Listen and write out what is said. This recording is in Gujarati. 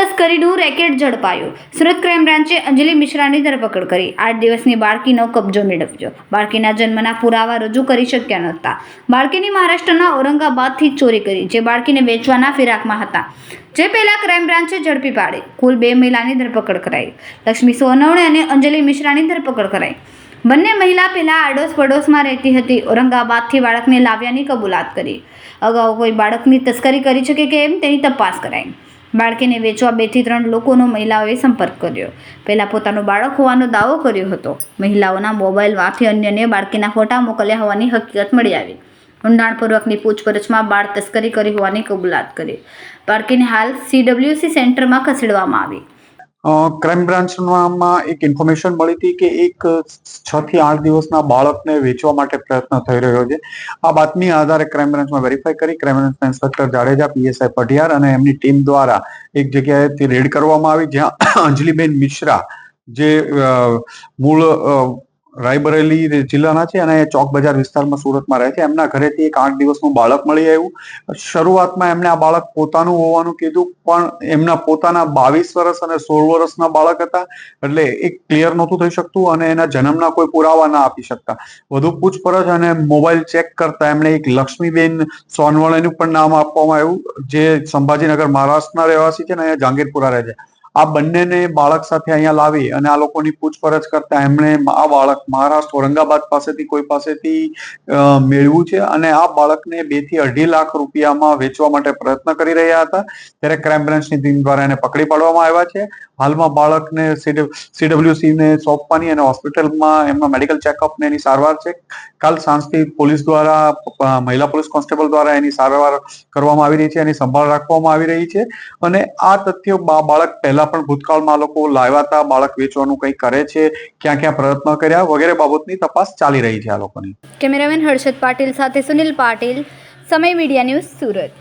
તસ્કરીનું રેકેટ ઝડપાયું. સુરત ક્રાઇમ બ્રાન્ચે અંજલિ મિશ્રાની ધરપકડ કરી. 8 દિવસની બાળકીનો કબજો મેળવ્યો. બાળકીના જન્મના પુરાવા રજૂ કરી શક્યા નહોતા. બાળકીની મહારાષ્ટ્રના ઔરંગાબાદથી ચોરી કરી, જે બાળકીને વેચવાના ફિરાકમાં હતા, જે પહેલા ક્રાઇમ બ્રાન્ચે ઝડપી પાડી. કુલ 2 મહિલાની ધરપકડ કરાઈ. લક્ષ્મી સોનવણે અને અંજલિ મિશ્રાની ધરપકડ કરાઈ. બંને મહિલા પહેલા આડોશ પડોશમાં રહેતી હતી. ઔરંગાબાદથી બાળકને લાવ્યાની કબૂલાત કરી. અગાઉ કોઈ બાળકની તસ્કરી કરી શકે કે એમ તેની તપાસ કરાઈ. બાળકીને વેચવા 2 થી 3 લોકોનો મહિલાઓએ સંપર્ક કર્યો. પહેલા પોતાનું બાળક હોવાનો દાવો કર્યો હતો. મહિલાઓના મોબાઈલમાંથી અન્યને બાળકીના ફોટા મોકલ્યા હોવાની હકીકત મળી આવી. ઊંડાણપૂર્વકની પૂછપરછમાં બાળ તસ્કરી કરી હોવાની કબૂલાત કરી. બાળકીને હાલ CWC સેન્ટરમાં ખસેડવામાં આવી. ક્રાઇમ બ્રાન્ચમાં એક ઇન્ફોર્મેશન મળી હતી કે એક 6 થી 8 દિવસના બાળકને વેચવા માટે પ્રયત્ન થઈ રહ્યો છે. આ બાતમી આધારે ક્રાઇમ બ્રાન્ચમાં વેરીફાઈ કરી ક્રાઇમ બ્રાન્ચના ઇન્સ્પેક્ટર જાડેજા, PSI પઢિયાર અને એમની ટીમ દ્વારા એક જગ્યાએથી રેડ કરવામાં આવી, જ્યાં અંજલિબેન મિશ્રા, જે મૂળ રાયબરેલી જિલ્લાના છે અને ચોક બજાર વિસ્તારમાં સુરતમાં રહે છે, એમના ઘરેથી એક 8 દિવસનું બાળક મળી આવ્યું. શરૂઆતમાં એમને આ બાળક પોતાનું હોવાનું કીધું, પણ એમના પોતાના 22 વર્ષ અને 16 વર્ષના બાળક હતા, એટલે એક ક્લિયર નહોતું થઈ શકતું અને એના જન્મના કોઈ પુરાવા ના આપી શકતા. વધુ પૂછપરછ અને મોબાઈલ ચેક કરતા એમણે એક લક્ષ્મીબેન સોનવણેનું પણ નામ આપવામાં આવ્યું, જે સંભાજીનગર મહારાષ્ટ્રના રહેવાસી છે અને અહીંયા જહાંગીરપુરા રહે છે. આ બંનેને બાળક સાથે અહીંયા લાવી અને આ લોકોની પૂછપરછ કરતા એમણે આ બાળક મહારાષ્ટ્ર ઔરંગાબાદ પાસેથી કોઈ પાસેથી મેળવ્યું છે અને આ બાળકને 2 થી 2.5 લાખ રૂપિયામાં વેચવા માટે પ્રયત્ન કરી રહ્યા હતા. ત્યારે ક્રાઇમ બ્રાન્ચની ટીમ દ્વારા એને પકડી પાડવામાં આવ્યા છે. હાલમાં બાળકને CWC ને સોંપવાની અને હોસ્પિટલમાં એમના મેડિકલ ચેકઅપ ને એની સારવાર છે. કાલ સાંજથી પોલીસ દ્વારા, મહિલા પોલીસ કોન્સ્ટેબલ દ્વારા એની સારવાર કરવામાં આવી રહી છે, એની સંભાળ રાખવામાં આવી રહી છે. અને આ તથ્યો બાળક પહેલા પણ ભૂતકાળમાં આ લોકો લાવ્યા હતા, બાળક વેચવાનું કંઈ કરે છે, ક્યાં ક્યાં પ્રયત્ન કર્યા વગેરે બાબતની તપાસ ચાલી રહી છે આ લોકોની. કેમેરામેન હર્ષદ પાટીલ સાથે સુનિલ પાટીલ, સમય મીડિયા ન્યૂઝ, સુરત.